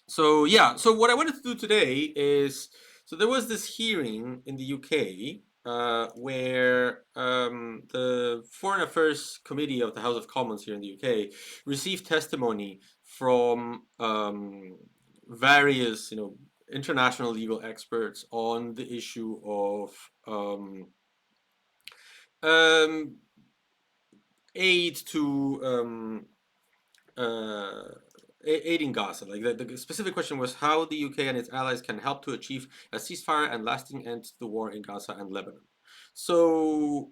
So yeah, so what I wanted to do today is, so there was this hearing in the UK where the Foreign Affairs Committee of the House of Commons here in the UK received testimony from various, international legal experts on the issue of aid to aid in Gaza. Like the specific question was how the UK and its allies can help to achieve a ceasefire and lasting end to the war in Gaza and Lebanon. So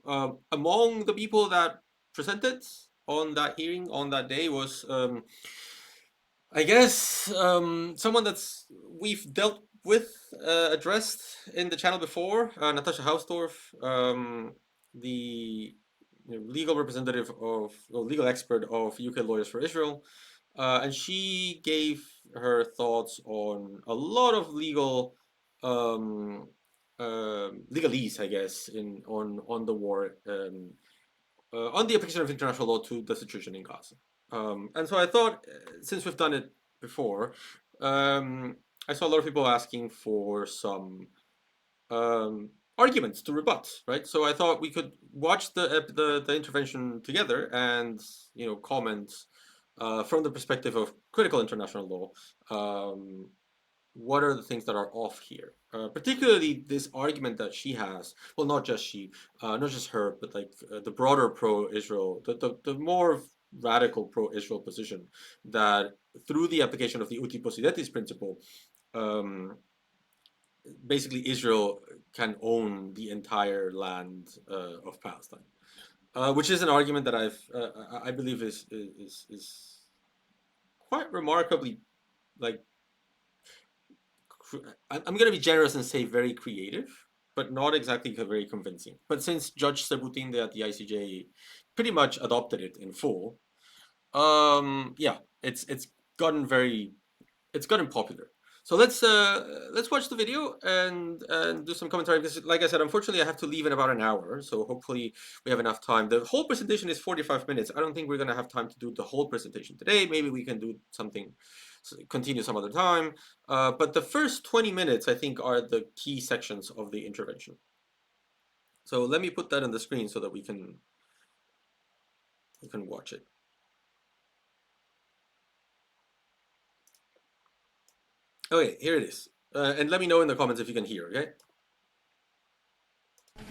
among the people that presented on that hearing on that day was, I guess, someone that's we've dealt with, addressed in the channel before, Natasha Hausdorff, the legal representative of, or legal expert of UK Lawyers for Israel. And she gave her thoughts on a lot of legalese, I guess, on the war, on the application of international law to the situation in Gaza. And so I thought, since we've done it before, I saw a lot of people asking for some arguments to rebut, right? So I thought we could watch the intervention together and comment from the perspective of critical international law. What are the things that are off here? Particularly this argument that she has. Well, not just her, but like the broader pro-Israel, the more radical pro-Israel position that through the application of the uti possidetis principle, basically Israel can own the entire land of Palestine, which is an argument that I believe is quite remarkably, like, I'm going to be generous and say very creative, but not exactly very convincing. But since Judge Sebutin at the ICJ pretty much adopted it in full, yeah, it's gotten popular. So let's watch the video and do some commentary, because like I said, unfortunately I have to leave in about an hour, so hopefully we have enough time. The whole presentation is 45 minutes. I don't think we're going to have time to do the whole presentation today. Maybe we can do something, continue some other time. But the first 20 minutes, I think, are the key sections of the intervention. So let me put that on the screen so that we can watch it. Okay, here it is. And let me know in the comments if you can hear, okay?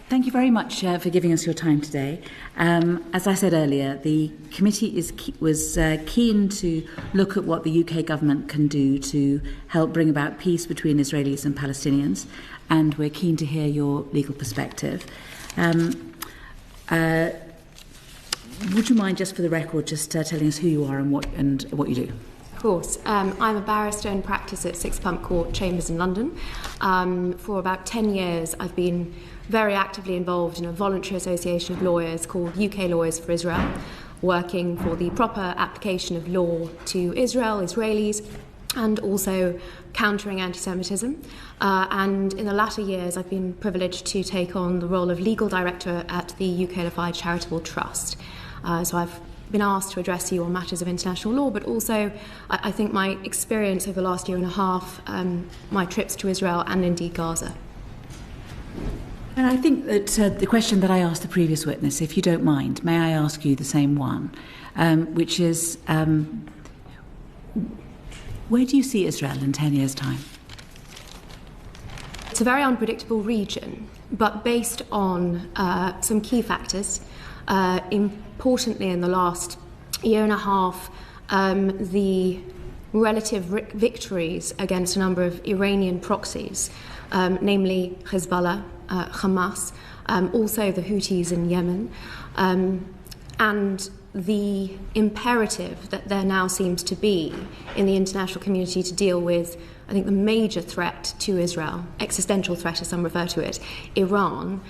Thank you very much for giving us your time today. As I said earlier, the committee was keen to look at what the UK government can do to help bring about peace between Israelis and Palestinians, and we're keen to hear your legal perspective. Would you mind, just for the record, just telling us who you are and what you do? Of course. I'm a barrister in practice at Six Pump Court Chambers in London. For about 10 years, I've been very actively involved in a voluntary association of lawyers called UK Lawyers for Israel, working for the proper application of law to Israel, Israelis, and also countering anti-Semitism. And in the latter years, I've been privileged to take on the role of legal director at the UKLI Charitable Trust. So I've been asked to address you on matters of international law, but also I think my experience over the last year and a half, my trips to Israel and indeed Gaza. And I think that the question that I asked the previous witness, if you don't mind, may I ask you the same one, which is, where do you see Israel in 10 years' time? It's a very unpredictable region, but based on some key factors. Importantly, in the last year and a half, the relative victories against a number of Iranian proxies, namely Hezbollah, Hamas, also the Houthis in Yemen, and the imperative that there now seems to be in the international community to deal with, I think, the major threat to Israel, existential threat as some refer to it, Iran.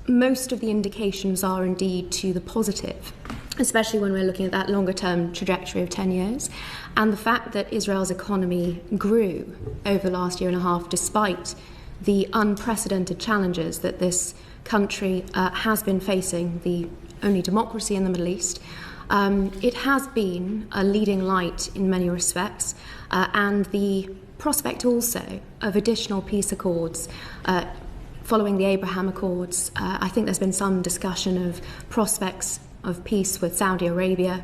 Most of the indications are indeed to the positive, especially when we're looking at that longer-term trajectory of 10 years. And the fact that Israel's economy grew over the last year and a half, despite the unprecedented challenges that this country has been facing, the only democracy in the Middle East, It has been a leading light in many respects, and the prospect also of additional peace accords following the Abraham Accords. I think there's been some discussion of prospects of peace with Saudi Arabia,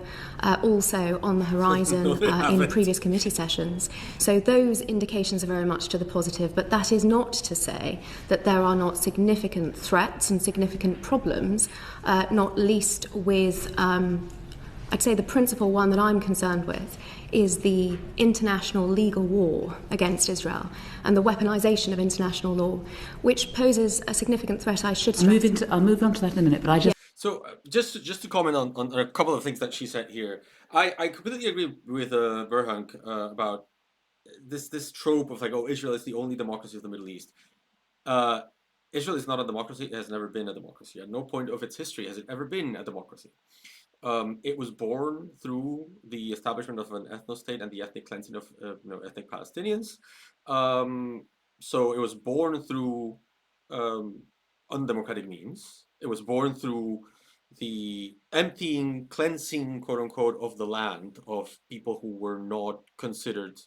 also on the horizon in previous committee sessions. So those indications are very much to the positive, but that is not to say that there are not significant threats and significant problems, not least with, I'd say the principal one that I'm concerned with is the international legal war against Israel and the weaponization of international law, which poses a significant threat, I should stress. I'll move on to that in a minute, but I just... So just to comment on a couple of things that she said here, I completely agree with Burhan about this trope of like, oh, Israel is the only democracy of the Middle East. Israel is not a democracy. It has never been a democracy. At no point of its history has it ever been a democracy. It was born through the establishment of an ethno-state and the ethnic cleansing of ethnic Palestinians. So it was born through undemocratic means. It was born through the emptying, cleansing, quote unquote, of the land of people who were not considered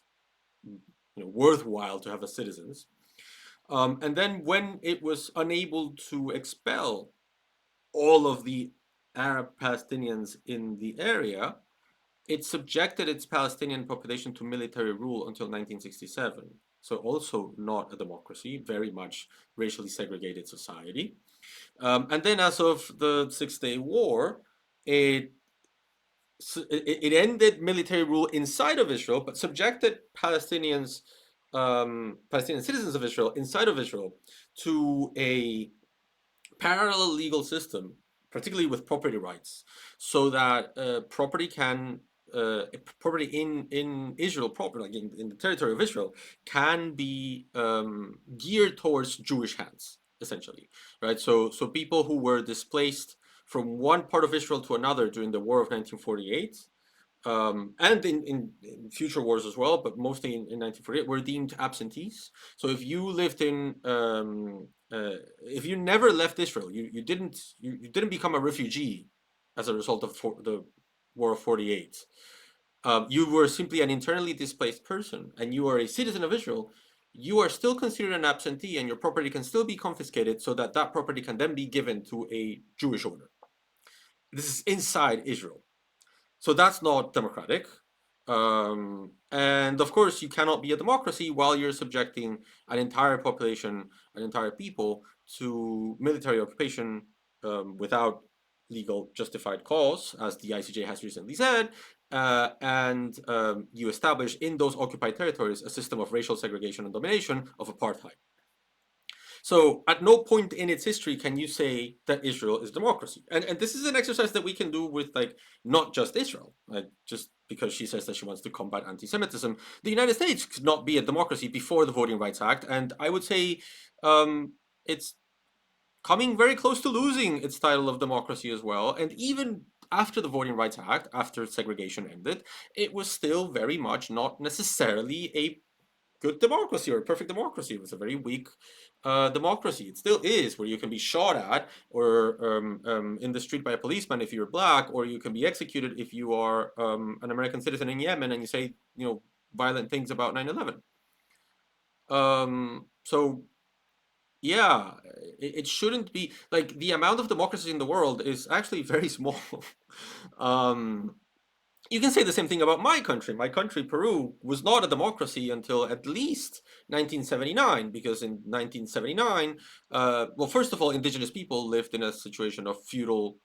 worthwhile to have as citizens. And then when it was unable to expel all of the Arab Palestinians in the area, it subjected its Palestinian population to military rule until 1967. So also not a democracy, very much racially segregated society. And then as of the Six-Day War, it ended military rule inside of Israel, but subjected Palestinian citizens of Israel inside of Israel to a parallel legal system, particularly with property rights, so that property in Israel proper, like in the territory of Israel, can be geared towards Jewish hands, essentially, right? So people who were displaced from one part of Israel to another during the War of 1948, and in future wars as well, but mostly in 1948, were deemed absentees. So if you lived in, if you never left Israel, you didn't become a refugee as a result of the War of 48. You were simply an internally displaced person, and you are a citizen of Israel. You are still considered an absentee, and your property can still be confiscated, so that property can then be given to a Jewish owner. This is inside Israel. So that's not democratic. And of course, you cannot be a democracy while you're subjecting an entire population, an entire people to military occupation without legal justified cause, as the ICJ has recently said, and you establish in those occupied territories a system of racial segregation and domination of apartheid. So at no point in its history can you say that Israel is democracy. And this is an exercise that we can do with like not just Israel, like just because she says that she wants to combat anti-Semitism. The United States could not be a democracy before the Voting Rights Act, and I would say it's coming very close to losing its title of democracy as well. And even after the Voting Rights Act, after segregation ended, it was still very much not necessarily a good democracy or a perfect democracy. It was a very weak democracy. It still is, where you can be shot at or in the street by a policeman if you're black, or you can be executed if you are an American citizen in Yemen and you say violent things about 9/11. So yeah, it shouldn't be like the amount of democracy in the world is actually very small. You can say the same thing about my country. My country, Peru, was not a democracy until at least 1979, because in 1979, well, first of all, indigenous people lived in a situation of feudal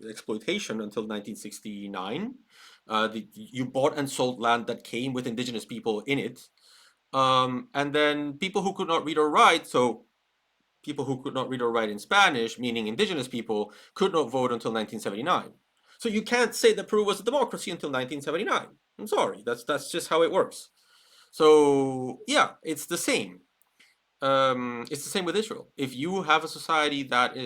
exploitation until 1969. You bought and sold land that came with indigenous people in it. And then people who could not read or write, so people who could not read or write in Spanish, meaning indigenous people, could not vote until 1979. So you can't say that Peru was a democracy until 1979. I'm sorry, that's just how it works. So yeah, it's the same. It's the same with Israel. If you have a society that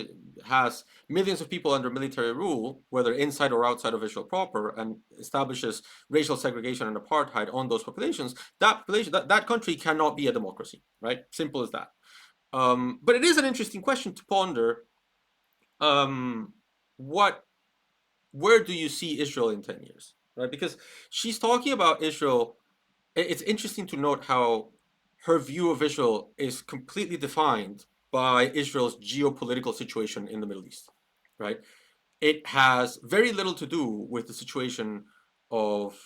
has millions of people under military rule, whether inside or outside of Israel proper, and establishes racial segregation and apartheid on those populations, that country cannot be a democracy, right? Simple as that. But it is an interesting question to ponder. What where do you see Israel in 10 years, right? Because she's talking about Israel. It's interesting to note how her view of Israel is completely defined by Israel's geopolitical situation in the Middle East, right? It has very little to do with the situation of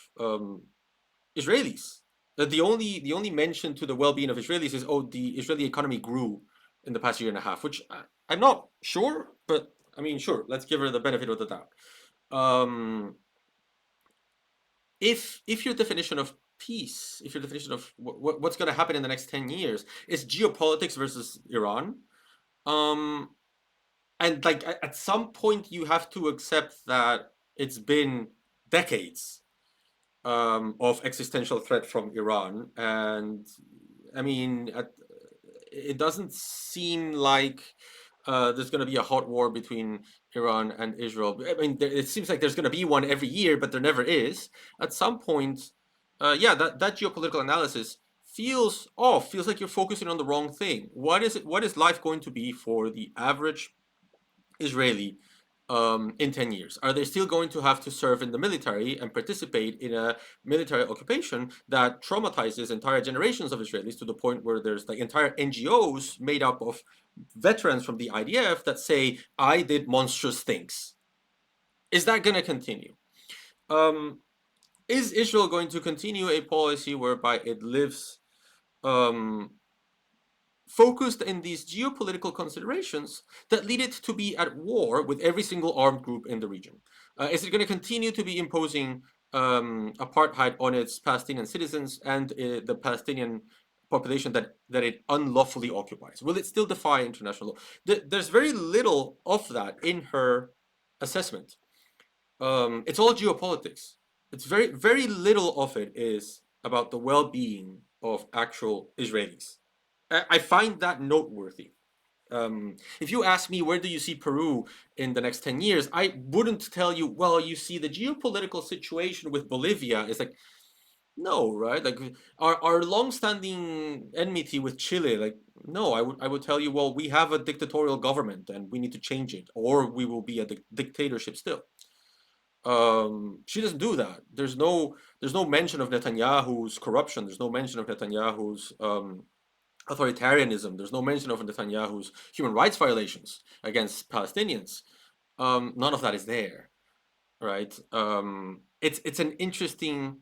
Israelis. The only mention to the well-being of Israelis is, oh, the Israeli economy grew in the past year and a half, which I'm not sure, but I mean, sure, let's give her the benefit of the doubt. Um, if your definition of peace, if your definition of what's going to happen in the next 10 years is geopolitics versus Iran, um, and like at some point you have to accept that it's been decades of existential threat from Iran, and I mean, it doesn't seem like there's going to be a hot war between Iran and Israel. I mean, it seems like there's going to be one every year, but there never is. At some point, yeah, that geopolitical analysis feels off. Feels like you're focusing on the wrong thing. What is it? What is life going to be for the average Israeli in 10 years? Are they still going to have to serve in the military and participate in a military occupation that traumatizes entire generations of Israelis to the point where there's like entire NGOs made up of veterans from the IDF that say, I did monstrous things? Is that going to continue? Is Israel going to continue a policy whereby it lives focused in these geopolitical considerations that lead it to be at war with every single armed group in the region? Is it going to continue to be imposing apartheid on its Palestinian citizens and the Palestinian population that it unlawfully occupies? Will it still defy international law? There's very little of that in her assessment. It's all geopolitics. It's very little of it is about the well-being of actual Israelis. I find that noteworthy. If you ask me, where do you see Peru in the next 10 years, I wouldn't tell you, well, you see the geopolitical situation with Bolivia is like, no, right? Like our long-standing enmity with Chile, like, no, I would tell you, well, we have a dictatorial government and we need to change it, or we will be a dictatorship still. She doesn't do that. There's no mention of Netanyahu's corruption. There's no mention of Netanyahu's authoritarianism. There's no mention of Netanyahu's human rights violations against Palestinians. None of that is there, right? It's an interesting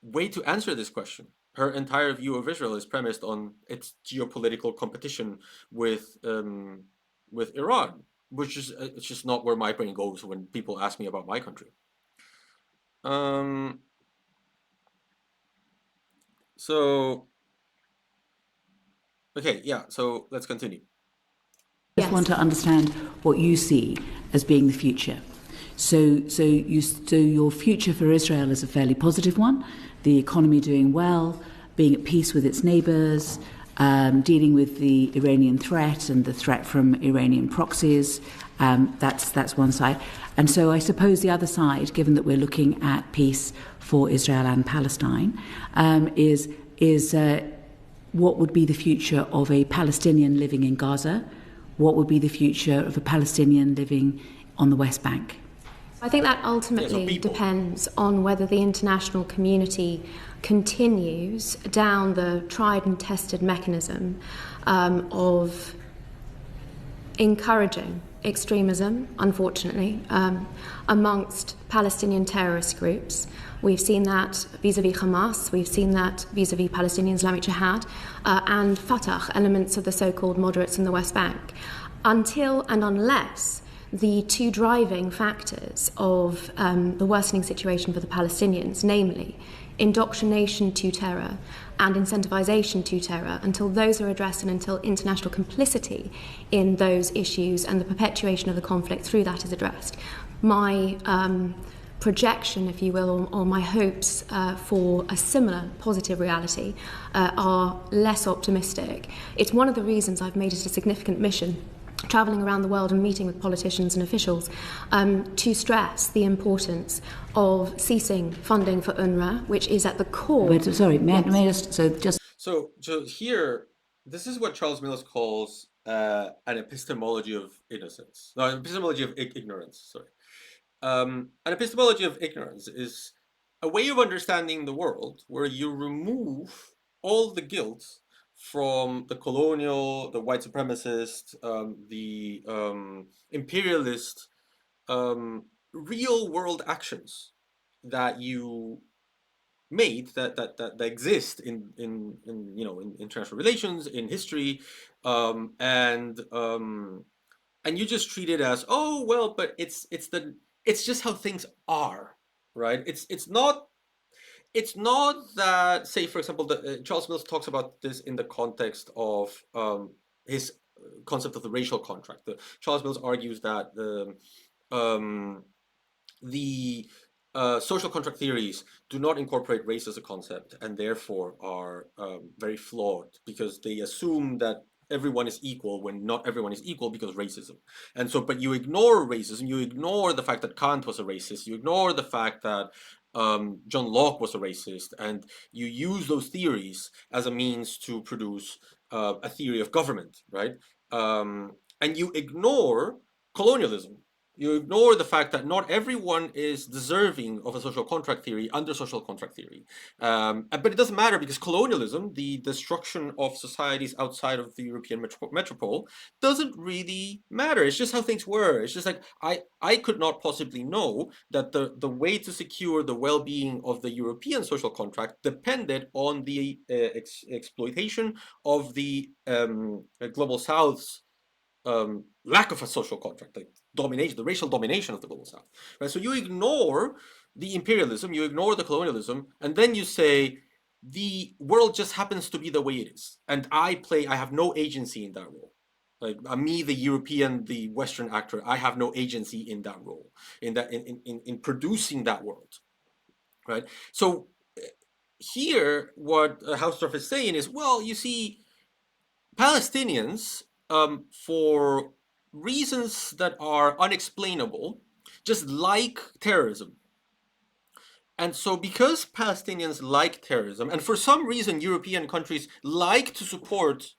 way to answer this question. Her entire view of Israel is premised on its geopolitical competition with Iran, which is it's just not where my brain goes when people ask me about my country. So okay, yeah. So let's continue. I just want to understand what you see as being the future. So your future for Israel is a fairly positive one. The economy doing well, being at peace with its neighbours, dealing with the Iranian threat and the threat from Iranian proxies. That's one side. And so I suppose the other side, given that we're looking at peace for Israel and Palestine, is what would be the future of a Palestinian living in Gaza? What would be the future of a Palestinian living on the West Bank? I think that ultimately depends on whether the international community continues down the tried and tested mechanism of encouraging extremism, unfortunately, amongst Palestinian terrorist groups. We've seen that vis-à-vis Hamas, we've seen that vis-à-vis Palestinian Islamic Jihad, and Fatah, elements of the so-called moderates in the West Bank. Until and unless the two driving factors of the worsening situation for the Palestinians, namely indoctrination to terror and incentivization to terror, until those are addressed and until international complicity in those issues and the perpetuation of the conflict through that is addressed, my projection, if you will, or my hopes for a similar positive reality are less optimistic. It's one of the reasons I've made it a significant mission travelling around the world and meeting with politicians and officials to stress the importance of ceasing funding for UNRWA, which is at the core. Wait, sorry, may I just So here, this is what Charles Mills calls an epistemology of innocence. No, an epistemology of ignorance. Sorry. An epistemology of ignorance is a way of understanding the world where you remove all the guilt from the colonial, the white supremacist, the imperialist, real world actions that you made that exist in in international relations, in history, and you just treat it as, oh well, but it's just how things are, right? It's not that, say for example, Charles Mills talks about this in the context of his concept of the racial contract. Charles Mills argues that um, the social contract theories do not incorporate race as a concept and therefore are very flawed because they assume that everyone is equal when not everyone is equal because racism. And so, but you ignore racism, you ignore the fact that Kant was a racist, you ignore the fact that John Locke was a racist, and you use those theories as a means to produce a theory of government, right? And you ignore colonialism, you ignore the fact that not everyone is deserving of a social contract theory under social contract theory. But it doesn't matter because colonialism, the destruction of societies outside of the European metropole, doesn't really matter. It's just how things were. It's just like I could not possibly know that the way to secure the well-being of the European social contract depended on the exploitation of the global South's lack of a social contract, like domination, the racial domination of the global South. Right? So you ignore the imperialism, you ignore the colonialism, and then you say the world just happens to be the way it is, and I have no agency in that role. Like me, the European, the Western actor, I have no agency in that role, in producing that world, right? So here, what Hausdorff is saying is, well, you see, Palestinians, for reasons that are unexplainable, just like terrorism. And so, because Palestinians like terrorism, and for some reason European countries like to support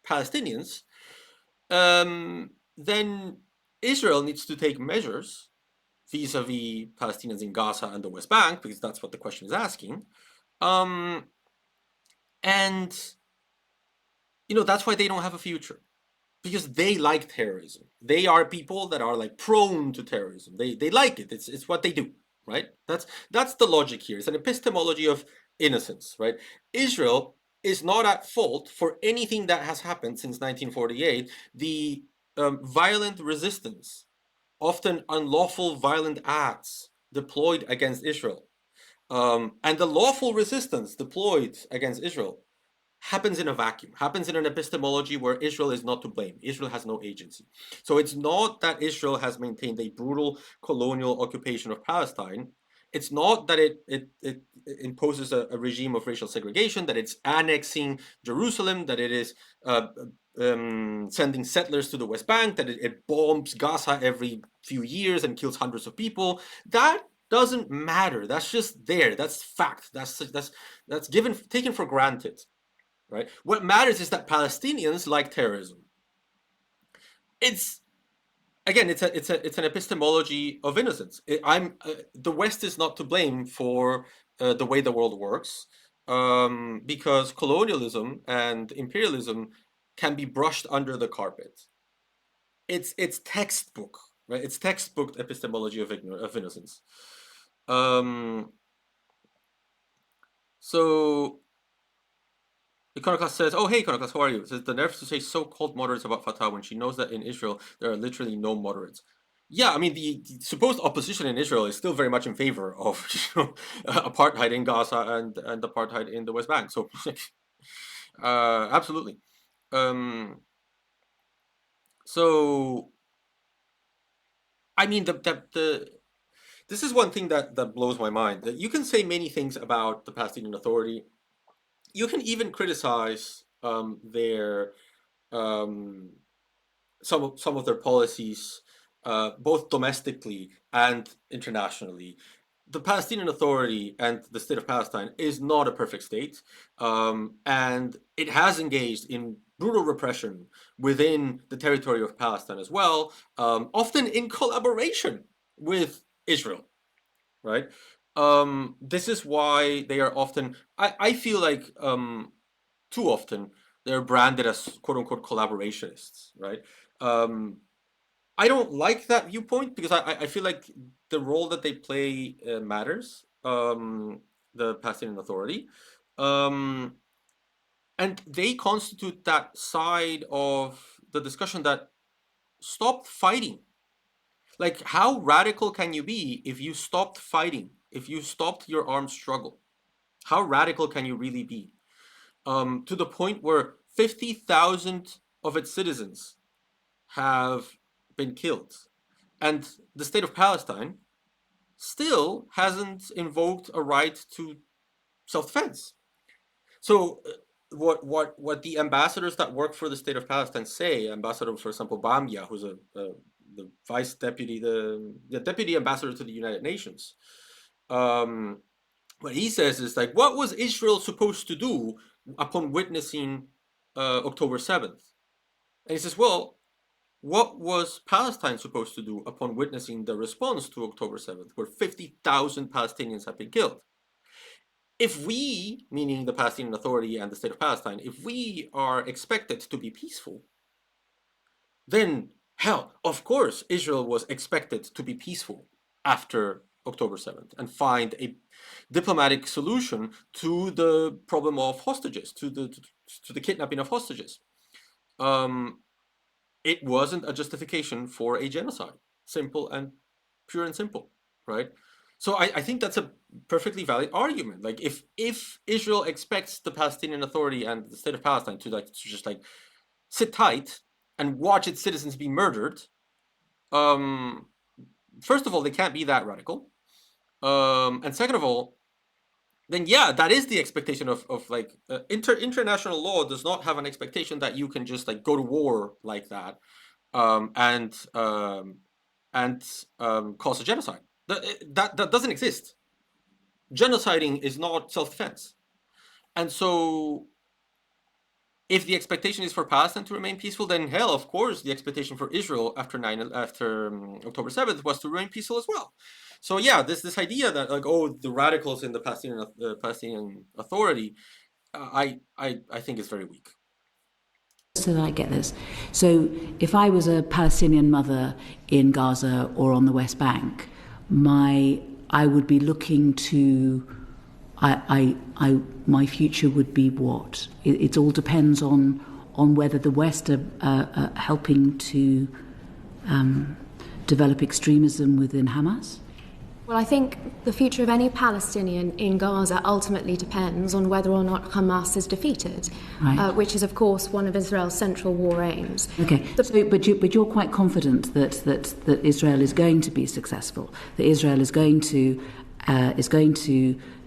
Palestinians, then Israel needs to take measures vis-a-vis Palestinians in Gaza and the West Bank, because that's what the question is asking. And that's why they don't have a future, because they like terrorism. They are people that are like prone to terrorism. They like it. It's what they do, right? That's the logic here. It's an epistemology of innocence, right? Israel is not at fault for anything that has happened since 1948. The violent resistance, often unlawful violent acts deployed against Israel, and the lawful resistance deployed against Israel happens in a vacuum, happens in an epistemology where Israel is not to blame. Israel has no agency. So it's not that Israel has maintained a brutal colonial occupation of Palestine. It's not that it imposes a regime of racial segregation, that it's annexing Jerusalem, that it is sending settlers to the West Bank, that it bombs Gaza every few years and kills hundreds of people. That doesn't matter. That's just there. That's fact. That's taken for granted. Right? What matters is that Palestinians like terrorism. It's an epistemology of innocence. The West is not to blame for the way the world works, because colonialism and imperialism can be brushed under the carpet. It's textbook, right? It's textbook epistemology of innocence. So Iconoclast says, "Oh, hey, Iconoclast, how are you?" It says, "The nerve to say so-called moderates about Fatah when she knows that in Israel there are literally no moderates." Yeah, I mean, the supposed opposition in Israel is still very much in favor of apartheid in Gaza and apartheid in the West Bank. So, absolutely. So, I mean, this is one thing that blows my mind. That you can say many things about the Palestinian Authority. You can even criticize their some of their policies, both domestically and internationally. The Palestinian Authority and the State of Palestine is not a perfect state, and it has engaged in brutal repression within the territory of Palestine as well, often in collaboration with Israel, right? This is why they are often, I feel like too often, they're branded as quote unquote collaborationists, right? I don't like that viewpoint because I feel like the role that they play matters, the Palestinian Authority. Um, and they constitute that side of the discussion that stopped fighting. Like, how radical can you be if you stopped fighting, if you stopped your armed struggle? How radical can you really be? To the point where 50,000 of its citizens have been killed. And the state of Palestine still hasn't invoked a right to self-defense. So what the ambassadors that work for the state of Palestine say, Ambassador, for example, Bamia, who's the vice deputy, the deputy ambassador to the United Nations, what he says is like, what was Israel supposed to do upon witnessing October 7th? And he says, well, what was Palestine supposed to do upon witnessing the response to October 7th, where 50,000 Palestinians have been killed? If we, meaning the Palestinian Authority and the state of Palestine, if we are expected to be peaceful, then hell, of course, Israel was expected to be peaceful after October 7th and find a diplomatic solution to the problem of hostages, to the kidnapping of hostages. It wasn't a justification for a genocide. Simple and pure and simple, right? So I think that's a perfectly valid argument. Like, if Israel expects the Palestinian Authority and the state of Palestine to just sit tight and watch its citizens be murdered, first of all, they can't be that radical. And second of all, then yeah, that is the expectation of international law does not have an expectation that you can just go to war like that and cause a genocide. That doesn't exist. Genociding is not self-defense. And so if the expectation is for Palestine to remain peaceful, then hell, of course, the expectation for Israel after October 7th was to remain peaceful as well. So yeah, this idea that the radicals in the Palestinian Authority, I think is very weak. So that I get this. So if I was a Palestinian mother in Gaza or on the West Bank, I would be looking to, my future would be what? It all depends on whether the West are helping to develop extremism within Hamas. Well, I think the future of any Palestinian in Gaza ultimately depends on whether or not Hamas is defeated, right. Which is, of course, one of Israel's central war aims. Okay, but you're quite confident that Israel is going to be successful, that Israel is going to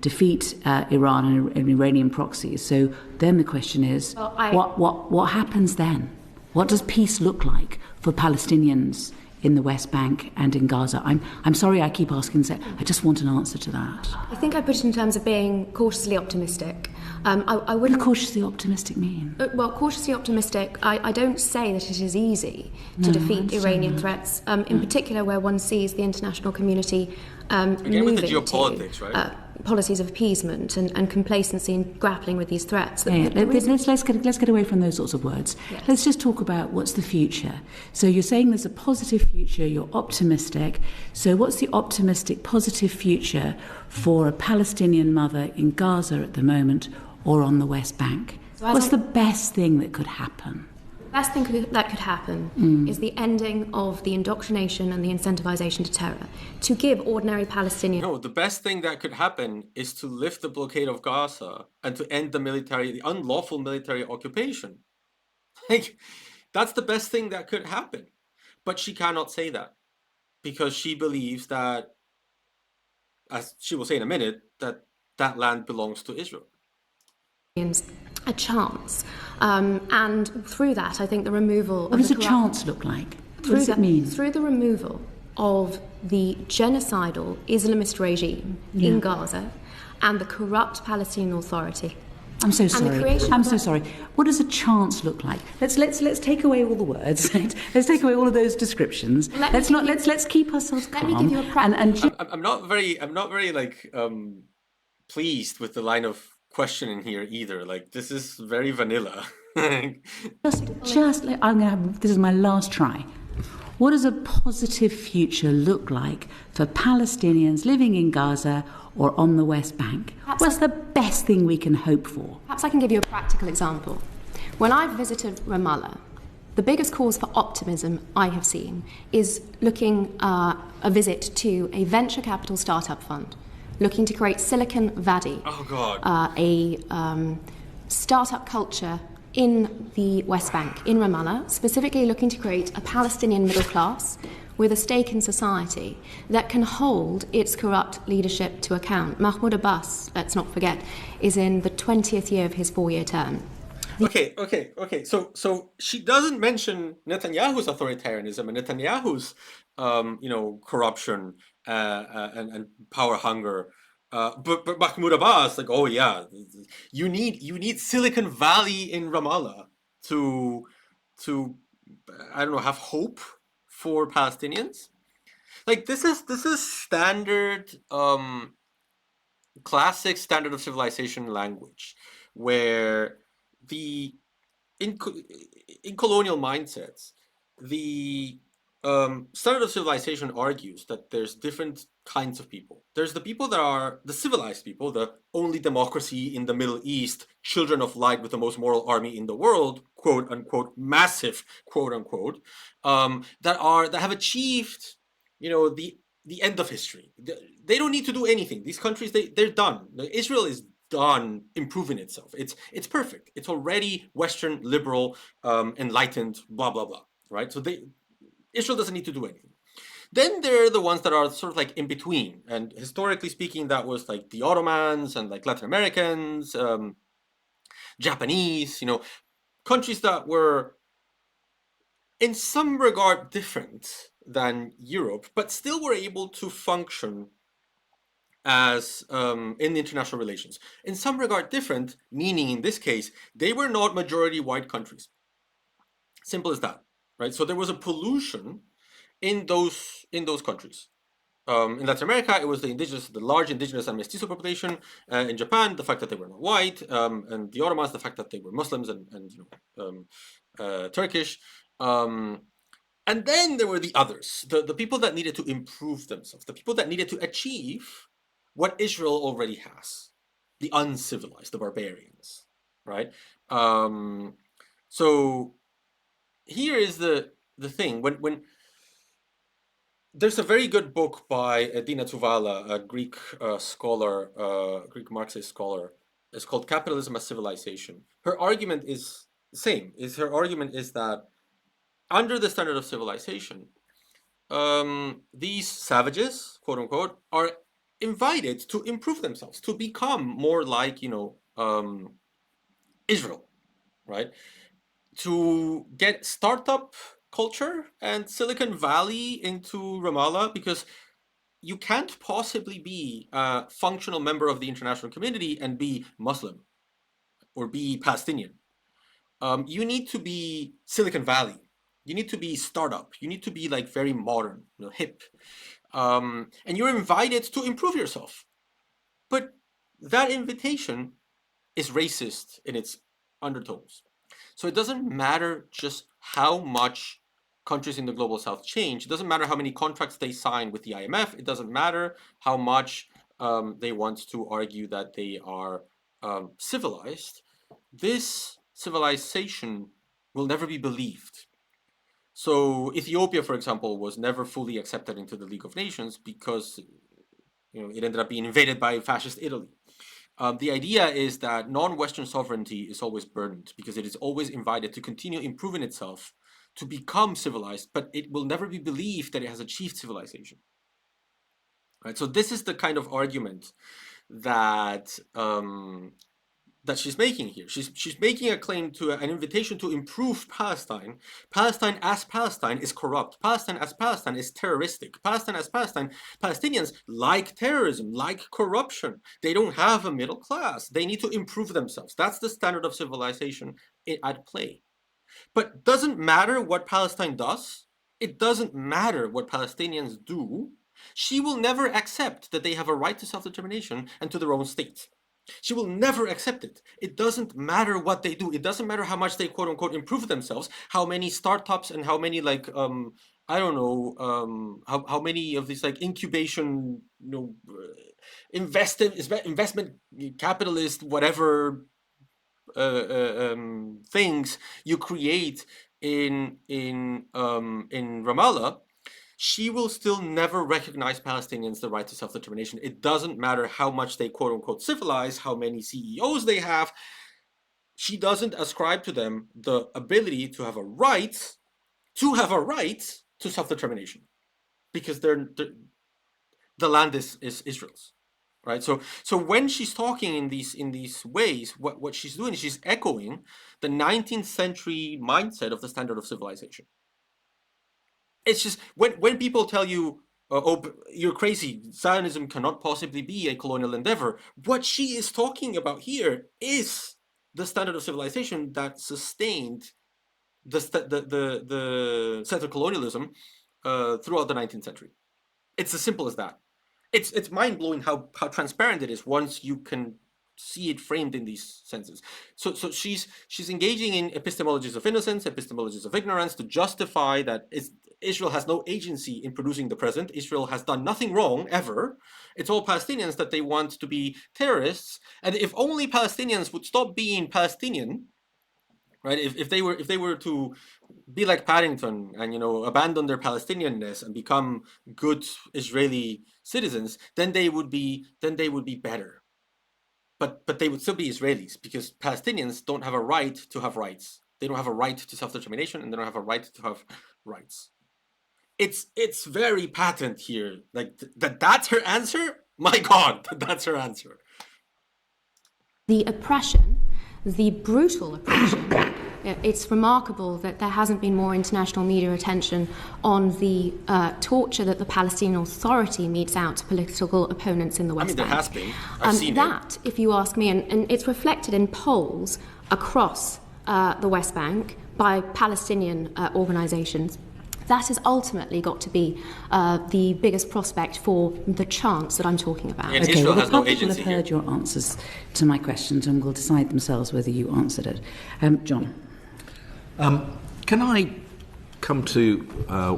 defeat Iran and Iranian proxies. So then the question is, what happens then? What does peace look like for Palestinians in the West Bank and in Gaza? I'm sorry I keep asking that. I just want an answer to that. I think I put it in terms of being cautiously optimistic. I wouldn't. What does cautiously optimistic mean? Well, cautiously optimistic, I don't say that it is easy to defeat Iranian threats, in particular where one sees the international community moving with the geopolitics, right? Policies of appeasement and complacency in grappling with these threats. Let's get away from those sorts of words. Yes. Let's just talk about what's the future. So you're saying there's a positive future, you're optimistic. So what's the optimistic, positive future for a Palestinian mother in Gaza at the moment or on the West Bank? What's the best thing that could happen? The best thing that could happen is the ending of the indoctrination and the incentivization to terror, to give ordinary Palestinians... No, the best thing that could happen is to lift the blockade of Gaza and to end the unlawful military occupation. That's the best thing that could happen. But she cannot say that because she believes that, as she will say in a minute, that land belongs to Israel. A chance, and through that, I think the removal. What does a chance look like? What does it mean? Through the removal of the genocidal Islamist regime in Gaza and the corrupt Palestinian Authority, I'm so And the sorry. creation I'm of so that- sorry. What does a chance look like? Let's take away all the words. Right? Let's take away all of those descriptions. Let me Let's keep ourselves calm. Let me give you a I'm not very like pleased with the line of questioning here either. Like, this is very vanilla. this is my last try. What does a positive future look like for Palestinians living in Gaza or on the West Bank? What's the best thing we can hope for? Perhaps I can give you a practical example. When I've visited Ramallah, the biggest cause for optimism I have seen is a visit to a venture capital startup fund looking to create Silicon Valley, Oh God. a startup culture in the West Bank, in Ramallah, specifically looking to create a Palestinian middle class with a stake in society that can hold its corrupt leadership to account. Mahmoud Abbas, let's not forget, is in the 20th year of his 4-year term. Okay. So she doesn't mention Netanyahu's authoritarianism and Netanyahu's, corruption and power hunger. But Mahmoud Abbas, like, oh yeah, you need Silicon Valley in Ramallah to I don't know, have hope for Palestinians. Like, this is standard, classic standard of civilization language, where the in colonial mindsets, the standard of civilization argues that there's different kinds of people. There's the people that are the civilized people, the only democracy in the Middle East, children of light with the most moral army in the world, quote unquote, massive, quote unquote, that have achieved, the end of history. They don't need to do anything. These countries, they're done. Israel is done improving itself. It's perfect. It's already Western, liberal, enlightened, blah blah blah. Right? So Israel doesn't need to do anything. Then there are the ones that are sort of like in between, and historically speaking, that was like the Ottomans and like Latin Americans, Japanese, countries that were in some regard different than Europe, but still were able to function as in international relations. In some regard different, meaning in this case, they were not majority white countries. Simple as that, right? So there was a pollution in those countries. In Latin America, it was the large indigenous and mestizo population. In Japan, the fact that they were not white, and the Ottomans, the fact that they were Muslims and Turkish. And then there were the others, the people that needed to improve themselves, the people that needed to achieve what Israel already has, the uncivilized, the barbarians, right? So here is the thing. When there's a very good book by Dina Tuvala, a Greek scholar, Greek Marxist scholar. It's called Capitalism as Civilization. Her argument is the same. Her argument is that under the standard of civilization, these savages, quote unquote, are invited to improve themselves, to become more like, Israel, right? To get startup culture and Silicon Valley into Ramallah, because you can't possibly be a functional member of the international community and be Muslim or be Palestinian. You need to be Silicon Valley. You need to be startup. You need to be like very modern, hip. And you're invited to improve yourself. But that invitation is racist in its undertones. So it doesn't matter just how much countries in the global south change. It doesn't matter how many contracts they sign with the IMF. It doesn't matter how much they want to argue that they are civilized. This civilization will never be believed. So Ethiopia, for example, was never fully accepted into the League of Nations because it ended up being invaded by fascist Italy. The idea is that non-Western sovereignty is always burdened because it is always invited to continue improving itself to become civilized, but it will never be believed that it has achieved civilization. Right? So this is the kind of argument that that she's making here. She's making a claim to an invitation to improve Palestine. Palestine as Palestine is corrupt. Palestine as Palestine is terroristic. Palestine as Palestine, Palestinians like terrorism, like corruption. They don't have a middle class. They need to improve themselves. That's the standard of civilization at play. But doesn't matter what Palestine does. It doesn't matter what Palestinians do. She will never accept that they have a right to self-determination and to their own state. She will never accept it. It doesn't matter what they do. It doesn't matter how much they quote unquote improve themselves, how many startups and how many like I don't know how many of these like incubation investment capitalist whatever things you create in Ramallah. She will still never recognize Palestinians the right to self-determination. It doesn't matter how much they quote-unquote civilize, how many CEOs they have. She doesn't ascribe to them the ability to have a right to self-determination, because the land is Israel's, right? So when she's talking in these ways, what she's doing is she's echoing the 19th century mindset of the standard of civilization. It's just when people tell you, oh, you're crazy, Zionism cannot possibly be a colonial endeavor, what she is talking about here is the standard of civilization that sustained the settler colonialism throughout the 19th century. It's as simple as that. It's mind-blowing how transparent it is once you can see it framed in these senses. So she's engaging in epistemologies of innocence, epistemologies of ignorance to justify that Israel has no agency in producing the present. Israel has done nothing wrong ever. It's all Palestinians that they want to be terrorists. And if only Palestinians would stop being Palestinian, right? If they were to be like Paddington and abandon their Palestinianness and become good Israeli citizens, then they would be better. But they would still be Israelis, because Palestinians don't have a right to have rights. They don't have a right to self-determination, and they don't have a right to have rights. It's very patent here. Like that's her answer? My God, that's her answer. The oppression, the brutal oppression, it's remarkable that there hasn't been more international media attention on the torture that the Palestinian Authority metes out to political opponents in the West Bank. There has been. I've seen that, if you ask me, and it's reflected in polls across the West Bank by Palestinian organisations. That has ultimately got to be the biggest prospect for the chance that I'm talking about. And Israel has no agency will have heard your answers to my questions and will decide themselves whether you answered it. John. Can I come to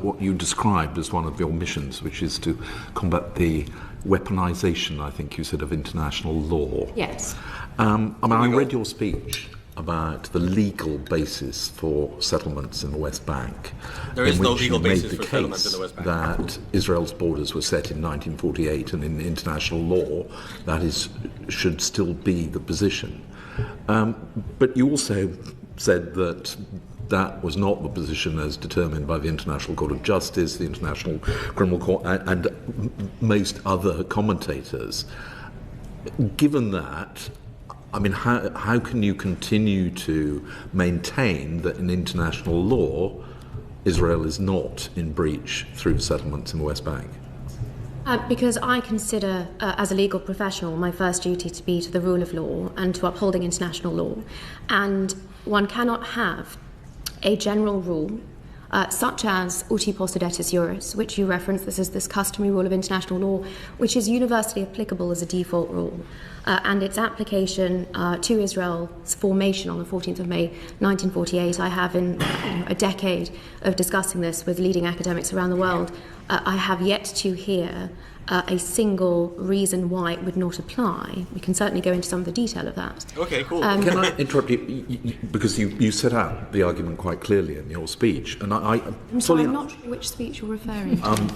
what you described as one of your missions, which is to combat the weaponization, I think you said, of international law? Yes. I read your speech about the legal basis for settlements in the West Bank. There is no legal basis for settlements in the West Bank. That Israel's borders were set in 1948, and in international law, that should still be the position. But you also said that was not the position as determined by the International Court of Justice, the International Criminal Court, and most other commentators. Given that, how can you continue to maintain that in international law, Israel is not in breach through settlements in the West Bank? Because I consider, as a legal professional, my first duty to be to the rule of law and to upholding international law. And one cannot have a general rule, such as uti possidetis juris, which you referenced. This is this customary rule of international law, which is universally applicable as a default rule. And its application to Israel's formation on the 14th of May 1948. I have, in a decade of discussing this with leading academics around the world, I have yet to hear a single reason why it would not apply. We can certainly go into some of the detail of that. Okay, cool. Can I interrupt you? Because you set out the argument quite clearly in your speech, and I'm sorry, I'm not sure which speech you're referring to.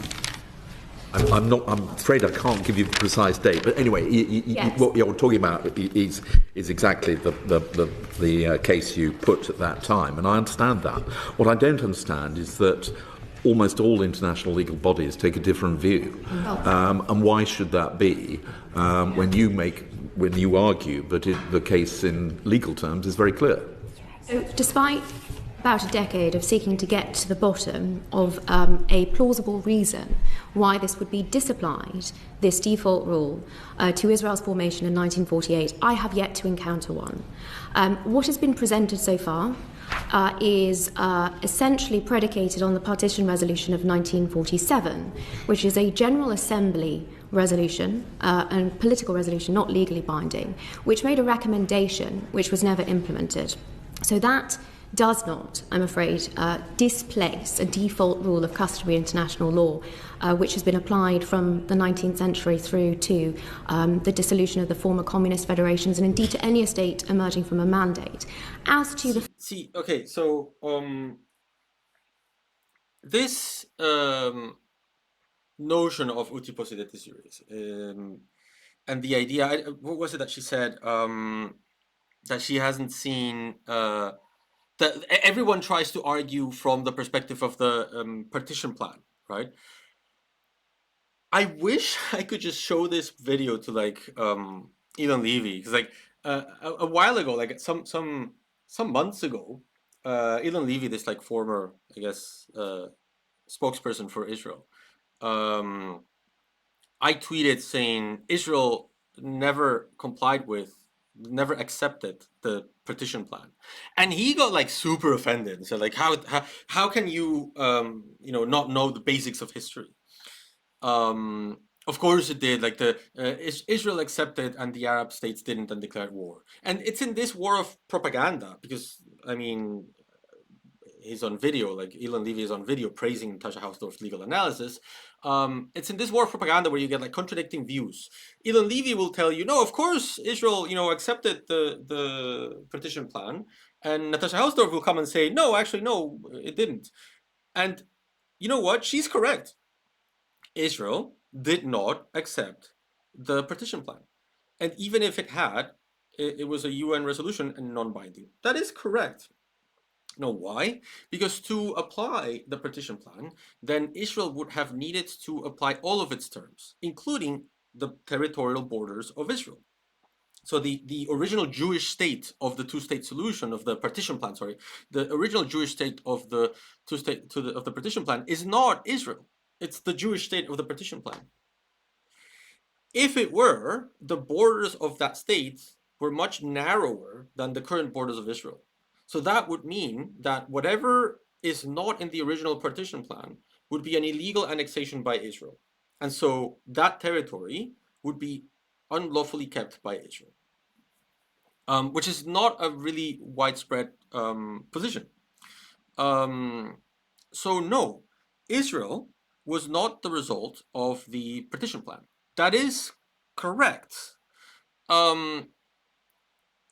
I'm afraid I can't give you the precise date, but anyway, yes. What you're talking about is exactly the case you put at that time, and I understand that. What I don't understand is that almost all international legal bodies take a different view, and why should that be? When you make when you argue, but the case in legal terms is very clear. So, despite about a decade of seeking to get to the bottom of a plausible reason why this would be disapplied, this default rule, to Israel's formation in 1948, I have yet to encounter one. What has been presented so far is essentially predicated on the Partition Resolution of 1947, which is a General Assembly resolution, and political resolution, not legally binding, which made a recommendation which was never implemented. So that does not, I'm afraid, displace a default rule of customary international law, which has been applied from the 19th century through to the dissolution of the former communist federations, and indeed to any state emerging from a mandate. As to the Okay, so this notion of uti possidetis juris, and the idea, what was it that she said, that she hasn't seen, that everyone tries to argue from the perspective of the partition plan, right? I wish I could just show this video to like Elon Levy, because like a while ago, like some months ago, Elon Levy, this like former, I guess, spokesperson for Israel, I tweeted saying Israel never complied with, never accepted the partition plan, and he got like super offended and said like how can you not know the basics of history. Of course it did. Like Israel accepted and the Arab states didn't and declared war. And it's in this war of propaganda, because I mean, he's on video, like Elon Levy is on video praising Natasha Hausdorff's legal analysis. It's in this war of propaganda where you get like contradicting views. Elon Levy will tell you, no, of course Israel, accepted the partition plan, and Natasha Hausdorff will come and say, no, actually, no, it didn't. And you know what? She's correct. Israel did not accept the partition plan. And even if it had, it was a UN resolution and non-binding. That is correct. No, why? Because to apply the partition plan, then Israel would have needed to apply all of its terms, including the territorial borders of Israel. So the original Jewish state of the two-state solution of the partition plan, the original Jewish state of the of the partition plan is not Israel. It's the Jewish state of the partition plan. If it were, the borders of that state were much narrower than the current borders of Israel. So that would mean that whatever is not in the original partition plan would be an illegal annexation by Israel. And so that territory would be unlawfully kept by Israel, which is not a really widespread position. So no, Israel was not the result of the partition plan. That is correct.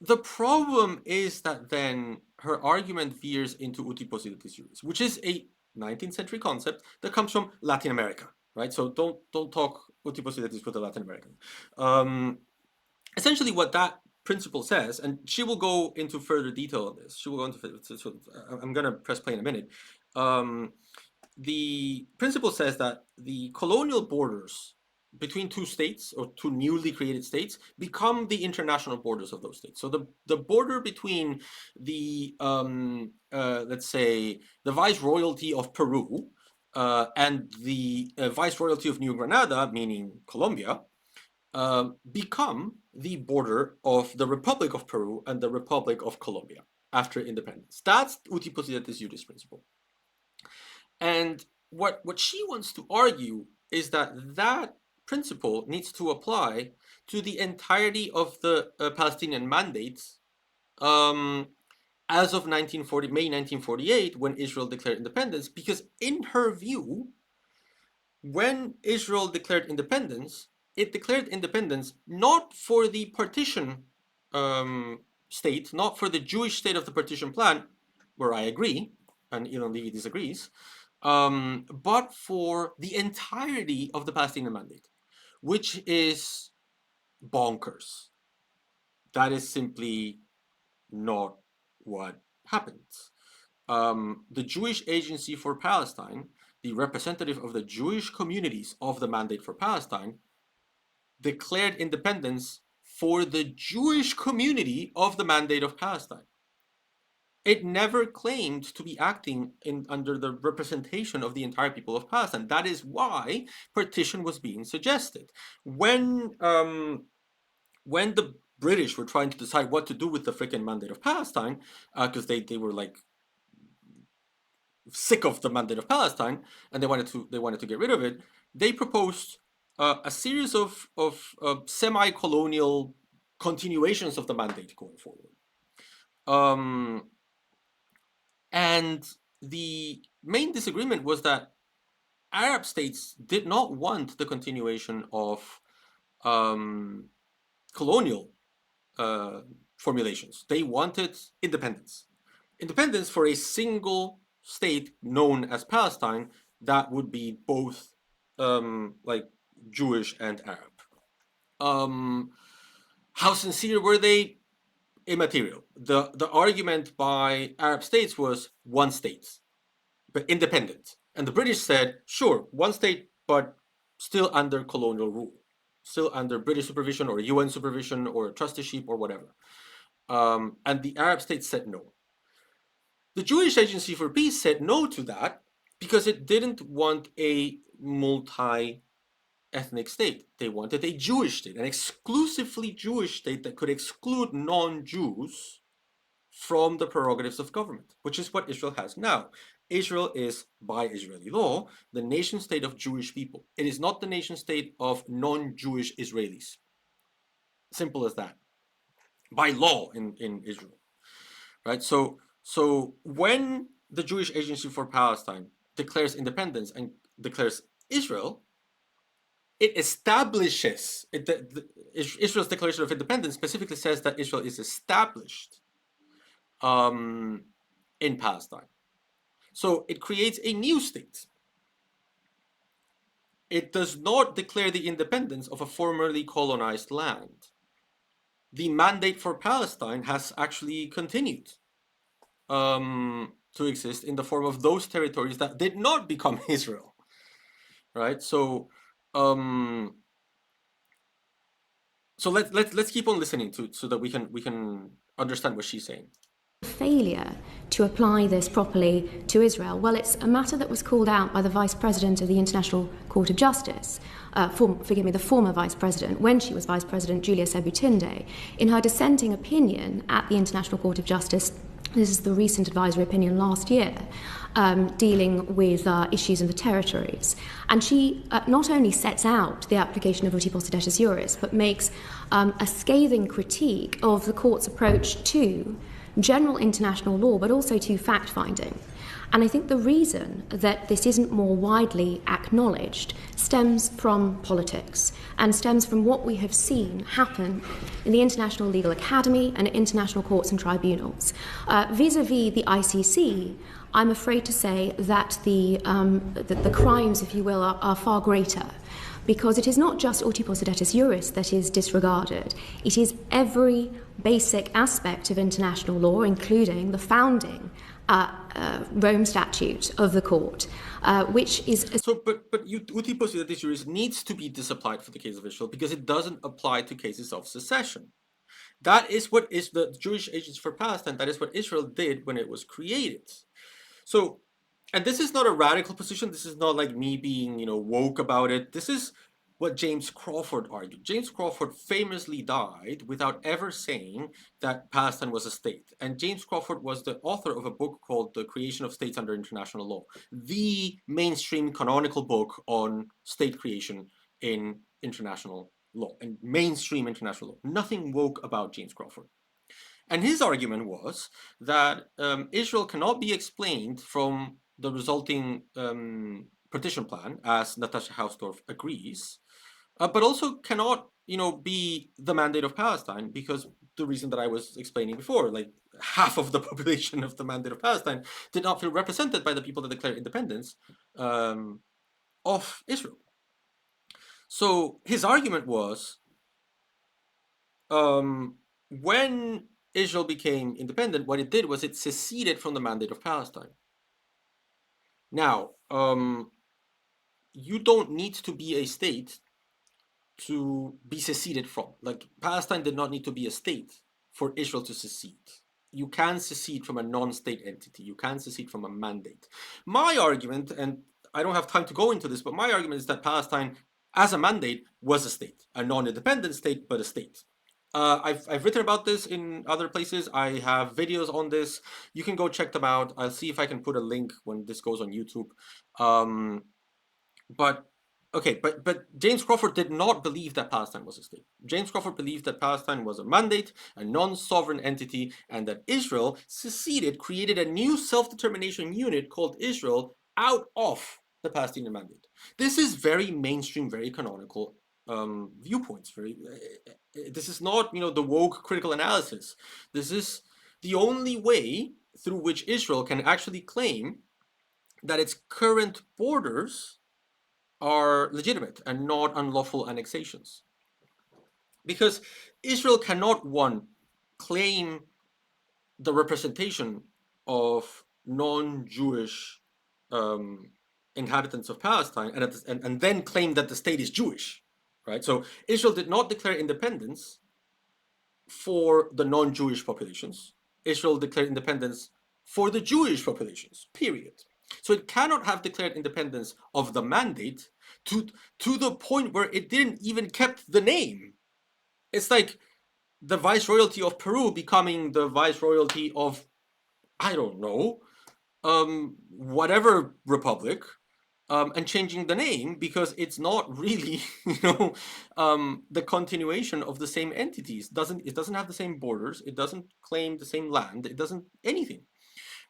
The problem is that then her argument veers into uti possidetis juris, which is a 19th century concept that comes from Latin America, right? So don't talk uti possidetis with the Latin American. Essentially, what that principle says, and she will go into further detail on this. She will go into. So I'm going to press play in a minute. The principle says that the colonial borders between two states or two newly created states become the international borders of those states. So the border between the let's say the viceroyalty of Peru and the viceroyalty of New Granada, meaning Colombia, become the border of the Republic of Peru and the Republic of Colombia after independence. That's uti possidetis juris principle. And what she wants to argue is that principle needs to apply to the entirety of the Palestinian mandates as of May 1948, when Israel declared independence, because in her view, when Israel declared independence, it declared independence not for the partition state, not for the Jewish state of the partition plan, where I agree, and Elon Levy disagrees, but for the entirety of the Palestinian mandate, which is bonkers. That is simply not what happens. The Jewish Agency for Palestine, the representative of the Jewish communities of the Mandate for Palestine, declared independence for the Jewish community of the Mandate of Palestine. It never claimed to be acting under the representation of the entire people of Palestine. That is why partition was being suggested. When the British were trying to decide what to do with the freaking Mandate of Palestine, because they were like sick of the Mandate of Palestine and they wanted to get rid of it, they proposed a series of semi-colonial continuations of the mandate going forward. And the main disagreement was that Arab states did not want the continuation of colonial formulations. They wanted independence. Independence for a single state known as Palestine that would be both like Jewish and Arab. How sincere were they? Immaterial. The argument by Arab states was one state, but independent. And the British said, sure, one state, but still under colonial rule, still under British supervision or UN supervision or trusteeship or whatever. And the Arab states said no. The Jewish Agency for Peace said no to that because it didn't want a multi-ethnic state. They wanted a Jewish state, an exclusively Jewish state that could exclude non-Jews from the prerogatives of government, which is what Israel has now. Israel is, by Israeli law, the nation state of Jewish people. It is not the nation state of non-Jewish Israelis. Simple as that. By law in Israel. Right? So when the Jewish Agency for Palestine declares independence and declares Israel, it establishes, Israel's Declaration of Independence specifically says that Israel is established in Palestine. So it creates a new state. It does not declare the independence of a formerly colonized land. The mandate for Palestine has actually continued to exist in the form of those territories that did not become Israel, right? So let's keep on listening so that we can understand what she's saying. Failure to apply this properly to Israel? Well, it's a matter that was called out by the Vice President of the International Court of Justice, the former Vice President, when she was Vice President, Julia Sebutinde, in her dissenting opinion at the International Court of Justice. This is the recent advisory opinion last year, dealing with issues in the territories. And she not only sets out the application of uti possidetis juris, but makes a scathing critique of the court's approach to general international law, but also to fact-finding. And I think the reason that this isn't more widely acknowledged stems from politics and stems from what we have seen happen in the International Legal Academy and international courts and tribunals. Vis-a-vis the ICC, I'm afraid to say that the crimes, if you will, are far greater. Because it is not just uti possidetis juris that is disregarded. It is every basic aspect of international law, including the founding Rome Statute of the court, which is... But uti possidetis juris needs to be disapplied for the case of Israel because it doesn't apply to cases of secession. That is what is the Jewish Agency for Palestine, that is what Israel did when it was created. So, and this is not a radical position. This is not like me being, woke about it. This is what James Crawford argued. James Crawford famously died without ever saying that Palestine was a state. And James Crawford was the author of a book called The Creation of States Under International Law, the mainstream canonical book on state creation in international law and mainstream international law. Nothing woke about James Crawford. And his argument was that Israel cannot be explained from the resulting partition plan, as Natasha Hausdorff agrees, but also cannot, be the mandate of Palestine because the reason that I was explaining before, like half of the population of the mandate of Palestine did not feel represented by the people that declared independence of Israel. So his argument was, when Israel became independent, what it did was it seceded from the mandate of Palestine. Now, you don't need to be a state to be seceded from. Like, Palestine did not need to be a state for Israel to secede. You can secede from a non-state entity. You can secede from a mandate. My argument, and I don't have time to go into this, but my argument is that Palestine, as a mandate, was a state, a non-independent state, but a state. I've written about this in other places. I have videos on this. You can go check them out. I'll see if I can put a link when this goes on YouTube. But James Crawford did not believe that Palestine was a state. James Crawford believed that Palestine was a mandate, a non-sovereign entity, and that Israel seceded, created a new self-determination unit called Israel out of the Palestinian mandate. This is very mainstream, very canonical viewpoints. This is not, the woke critical analysis. This is the only way through which Israel can actually claim that its current borders are legitimate and not unlawful annexations. Because Israel cannot, one, claim the representation of non-Jewish inhabitants of Palestine and then claim that the state is Jewish, right? So Israel did not declare independence for the non-Jewish populations. Israel declared independence for the Jewish populations, period. So it cannot have declared independence of the mandate to the point where it didn't even kept the name. It's like the Viceroyalty of Peru becoming the Viceroyalty of, I don't know, whatever republic, and changing the name because it's not really, the continuation of the same entities. It doesn't have the same borders. It doesn't claim the same land. It doesn't anything.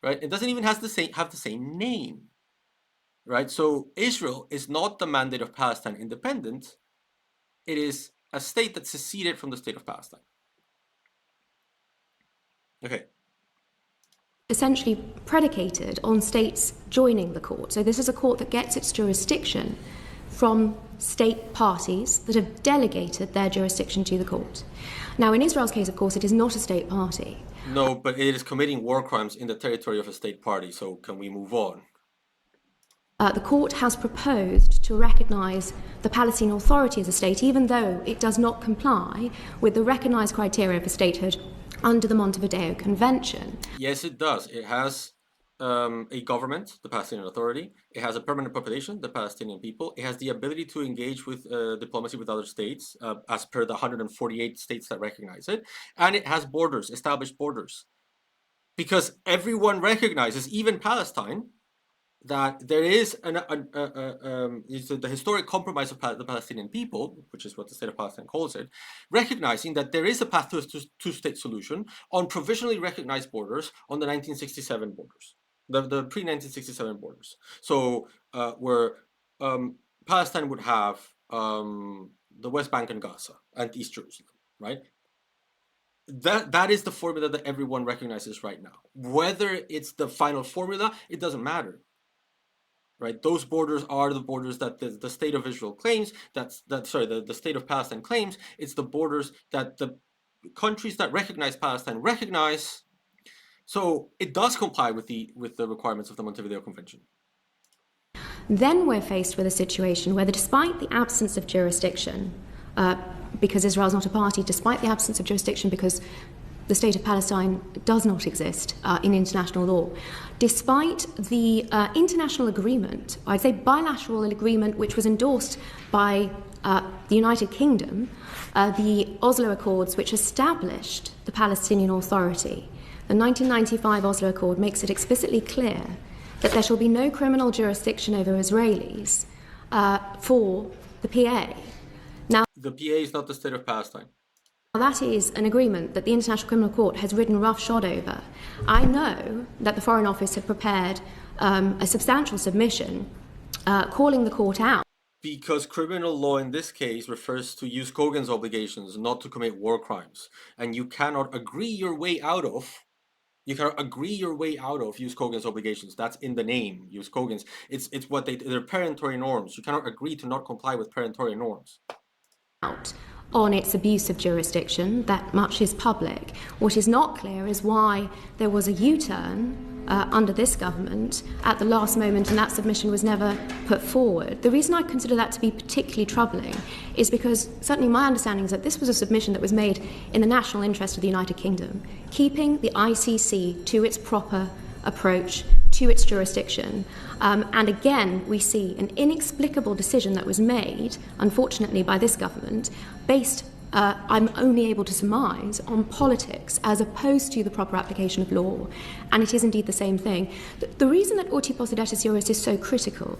Right? It doesn't even have the same name, right? So Israel is not the mandate of Palestine independent. It is a state that seceded from the state of Palestine. Okay. Essentially predicated on states joining the court. So this is a court that gets its jurisdiction from state parties that have delegated their jurisdiction to the court. Now, in Israel's case, of course, it is not a state party. No, but it is committing war crimes in the territory of a state party, so can we move on? The court has proposed to recognise the Palestinian Authority as a state, even though it does not comply with the recognised criteria for statehood under the Montevideo Convention. Yes, it does. It has a government, the Palestinian Authority. It has a permanent population, the Palestinian people. It has the ability to engage with diplomacy with other states, as per the 148 states that recognize it. And it has borders, established borders. Because everyone recognizes, even Palestine, that there is the historic compromise of the Palestinian people, which is what the state of Palestine calls it, recognizing that there is a path to a two-state solution on provisionally recognized borders on the 1967 borders, the pre-1967 borders. So where Palestine would have the West Bank and Gaza and East Jerusalem, right? That is the formula that everyone recognizes right now. Whether it's the final formula, it doesn't matter. Right, those borders are the borders that the state of Israel claims. The state of Palestine claims. It's the borders that the countries that recognize Palestine recognize. So it does comply with the requirements of the Montevideo Convention. Then we're faced with a situation where, despite the absence of jurisdiction, because Israel is not a party, despite the absence of jurisdiction, because the state of Palestine does not exist in international law, despite the international agreement, I'd say bilateral agreement, which was endorsed by the United Kingdom, the Oslo Accords, which established the Palestinian Authority. The 1995 Oslo Accord makes it explicitly clear that there shall be no criminal jurisdiction over Israelis for the PA. Now, the PA is not the state of Palestine. That is an agreement that the International Criminal Court has ridden roughshod over. I know that the Foreign Office had prepared a substantial submission calling the court out. Because criminal law in this case refers to Jus Cogens obligations, not to commit war crimes. And you cannot agree your way out of Jus Cogens obligations. That's in the name, Jus Cogens. It's what they're peremptory norms. You cannot agree to not comply with peremptory norms. On its abuse of jurisdiction, that much is public. What is not clear is why there was a U-turn under this government at the last moment, and that submission was never put forward. The reason I consider that to be particularly troubling is because certainly my understanding is that this was a submission that was made in the national interest of the United Kingdom, keeping the ICC to its proper approach, to its jurisdiction. And again, we see an inexplicable decision that was made, unfortunately, by this government, based I'm only able to surmise, on politics as opposed to the proper application of law. And it is indeed the same thing. The reason that Orti Posidetis Juris is so critical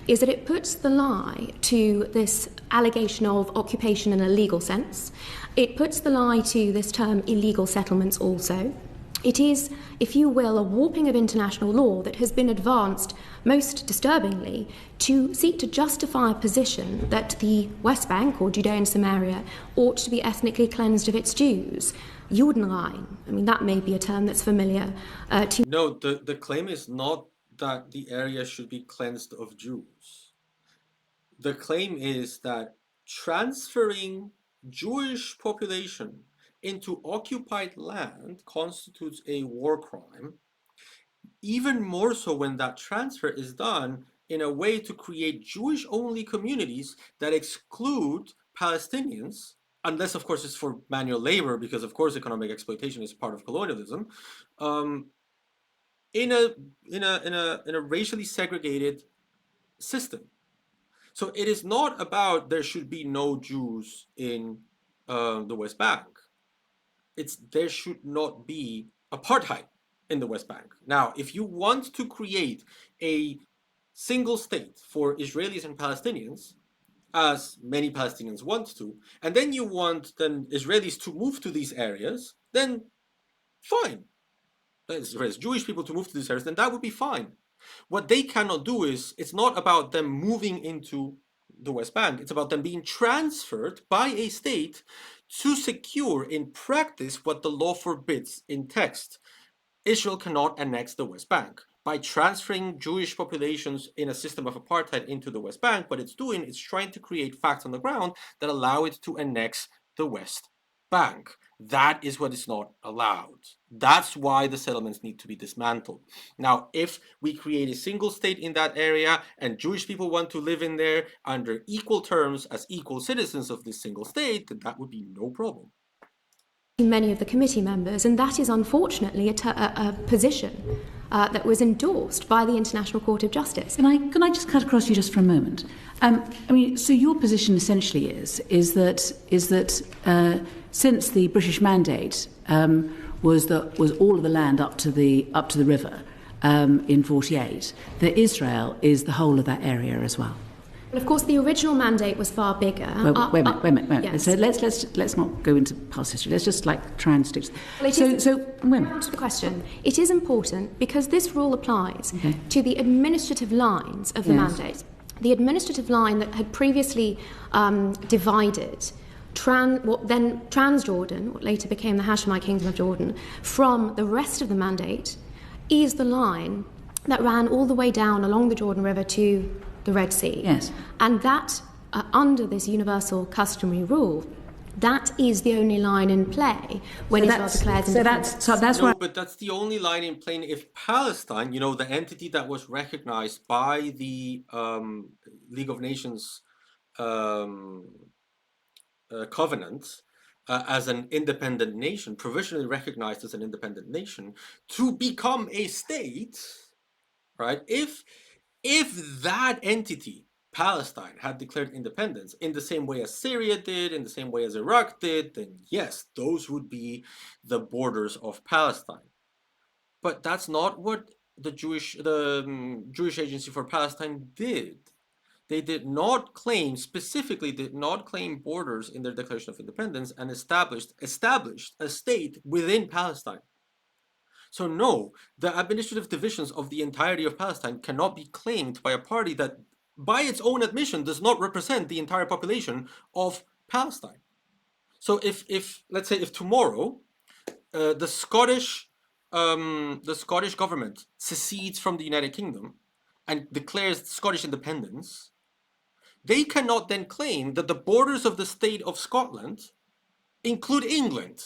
is that it puts the lie to this allegation of occupation in a legal sense. It puts the lie to this term illegal settlements also. It is, if you will, a warping of international law that has been advanced, most disturbingly, to seek to justify a position that the West Bank, or Judea and Samaria, ought to be ethnically cleansed of its Jews. Judenrein, I mean, that may be a term that's familiar to... No, the claim is not that the area should be cleansed of Jews. The claim is that transferring Jewish population into occupied land constitutes a war crime, even more so when that transfer is done in a way to create Jewish-only communities that exclude Palestinians, unless, of course, it's for manual labor, because, of course, economic exploitation is part of colonialism, in a racially segregated system. So it is not about there should be no Jews in the West Bank. It's there should not be apartheid in the West Bank. Now, if you want to create a single state for Israelis and Palestinians, as many Palestinians want to, and then you want Israelis to move to these areas, then fine. There's Jewish people to move to these areas, then that would be fine. What they cannot do is, it's not about them moving into the West Bank, it's about them being transferred by a state to secure in practice what the law forbids in text. Israel cannot annex the West Bank. By transferring Jewish populations in a system of apartheid into the West Bank, what it's doing is trying to create facts on the ground that allow it to annex the West Bank. That is what is not allowed. That's why the settlements need to be dismantled. Now, if we create a single state in that area and Jewish people want to live in there under equal terms as equal citizens of this single state, then that would be no problem. Many of the committee members, and that is unfortunately a position that was endorsed by the International Court of Justice. Can I just cut across you just for a moment? I mean, so your position essentially is that since the British Mandate was all of the land up to the river in 48, that Israel is the whole of that area as well. Well, of course, the original mandate was far bigger. Wait a minute. Yes. So let's not go into past history. Let's just try and stick to. Well, wait a minute. The question. It is important because this rule applies to the administrative lines of the mandate. The administrative line that had previously divided Transjordan, what later became the Hashemite Kingdom of Jordan, from the rest of the mandate, is the line that ran all the way down along the Jordan River to the Red Sea. Yes. And that, under this universal customary rule, that is the only line in play when Israel declares independence. No, but that's the only line in play if Palestine, the entity that was recognized by the League of Nations covenant as an independent nation, provisionally recognized as an independent nation, to become a state, right? If that entity, Palestine, had declared independence in the same way as Syria did, in the same way as Iraq did, then yes, those would be the borders of Palestine. But that's not what the Jewish Agency for Palestine did. They specifically did not claim borders in their Declaration of Independence and established a state within Palestine. So no, the administrative divisions of the entirety of Palestine cannot be claimed by a party that, by its own admission, does not represent the entire population of Palestine. So if let's say if tomorrow the Scottish government secedes from the United Kingdom and declares Scottish independence, they cannot then claim that the borders of the state of Scotland include England,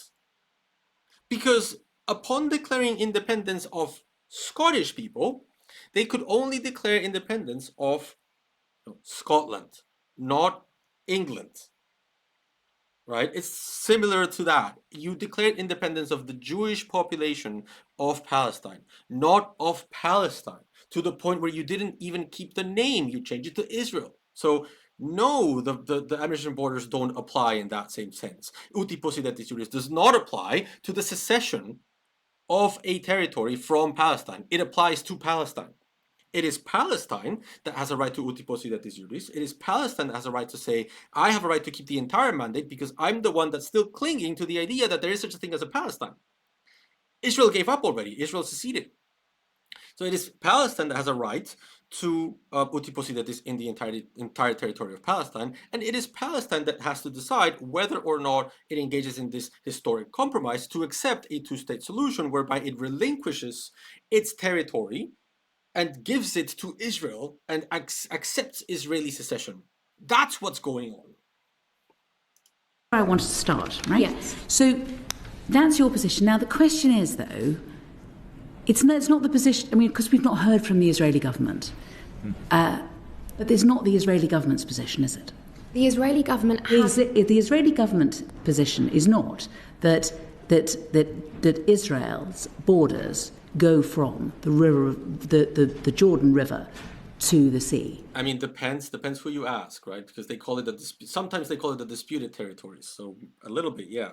because upon declaring independence of Scottish people, they could only declare independence of Scotland, not England. Right? It's similar to that. You declared independence of the Jewish population of Palestine, not of Palestine, to the point where you didn't even keep the name, you changed it to Israel. So no, the administration borders don't apply in that same sense. Uti possidetis juris does not apply to the secession of a territory from Palestine. It applies to Palestine. It is Palestine that has a right to uti possidetis juris. It is Palestine that has a right to say, I have a right to keep the entire mandate because I'm the one that's still clinging to the idea that there is such a thing as a Palestine. Israel gave up already. Israel seceded. So it is Palestine that has a right to uti possidetis in the entire territory of Palestine, and it is Palestine that has to decide whether or not it engages in this historic compromise to accept a two-state solution whereby it relinquishes its territory and gives it to Israel and accepts Israeli secession. That's what's going on. I wanted to start, right? Yes. So that's your position. Now the question is, though, it's not the position. I mean, because we've not heard from the Israeli government, but it's not the Israeli government's position, is it? The Israeli government has... The Israeli government position is not that Israel's borders go from the river, the Jordan River, to the sea. I mean, depends who you ask, right? Because they call it sometimes they call it the disputed territories. So a little bit, yeah.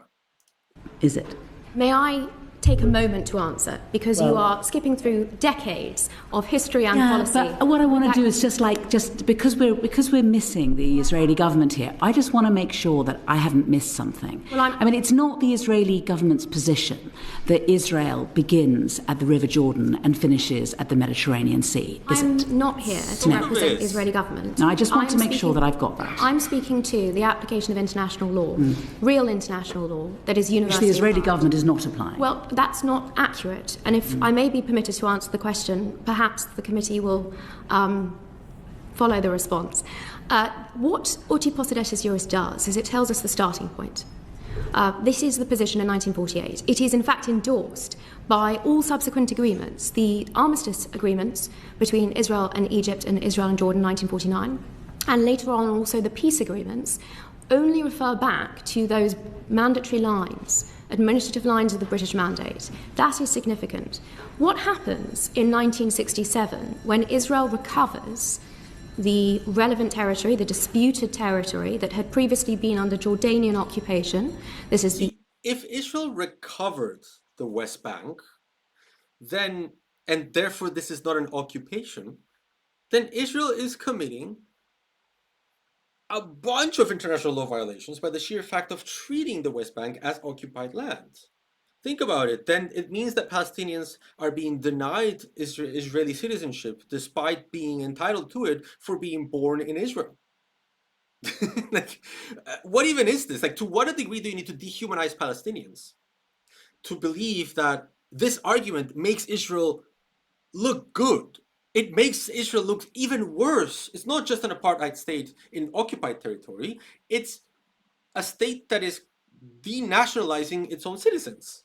Is it? May I take a moment to answer? Because you are skipping through decades of history and policy. But what I want to do is just because we're missing the Israeli government here, I just want to make sure that I haven't missed something. Well, I mean, it's not the Israeli government's position that Israel begins at the River Jordan and finishes at the Mediterranean Sea, is I'm it? not here to represent the Israeli government. No, I just want to make sure that I've got that. I'm speaking to the application of international law, real international law that is universally Which the Israeli applied. government is not applying. Well, that's not accurate. And if I may be permitted to answer the question, perhaps the committee will follow the response. What uti possidetis juris does is it tells us the starting point. This is the position in 1948. It is in fact endorsed by all subsequent agreements, the armistice agreements between Israel and Egypt and Israel and Jordan in 1949, and later on also the peace agreements, only refer back to those mandatory lines, administrative lines of the British Mandate. That is significant. What happens in 1967 when Israel recovers the relevant territory, the disputed territory that had previously been under Jordanian occupation? This is the... If Israel recovered the West Bank, then, and therefore this is not an occupation, then Israel is committing a bunch of international law violations by the sheer fact of treating the West Bank as occupied land. Think about it. Then it means that Palestinians are being denied Israeli citizenship despite being entitled to it for being born in Israel. What even is this? To what degree do you need to dehumanize Palestinians to believe that this argument makes Israel look good? It makes Israel look even worse. It's not just an apartheid state in occupied territory. It's a state that is denationalizing its own citizens.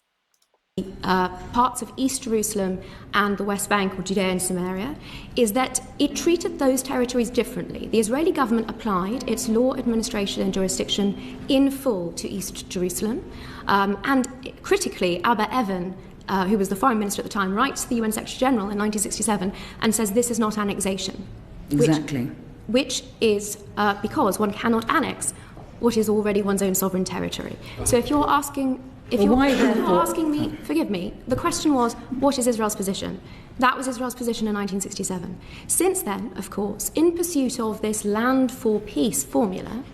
Parts of East Jerusalem and the West Bank or Judea and Samaria is that it treated those territories differently. The Israeli government applied its law, administration and jurisdiction in full to East Jerusalem. And critically, Abba Evan, who was the foreign minister at the time, writes to the UN Secretary General in 1967 and says this is not annexation. Exactly. Which is because one cannot annex what is already one's own sovereign territory. So if you're asking... If you're asking me, forgive me, the question was, what is Israel's position? That was Israel's position in 1967. Since then, of course, in pursuit of this land for peace formula,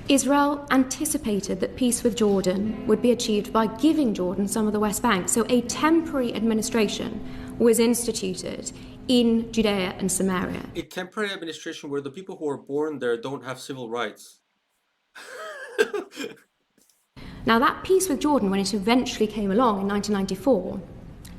Israel anticipated that peace with Jordan would be achieved by giving Jordan some of the West Bank. So a temporary administration was instituted in Judea and Samaria. A temporary administration where the people who are born there don't have civil rights. Now, that peace with Jordan, when it eventually came along in 1994,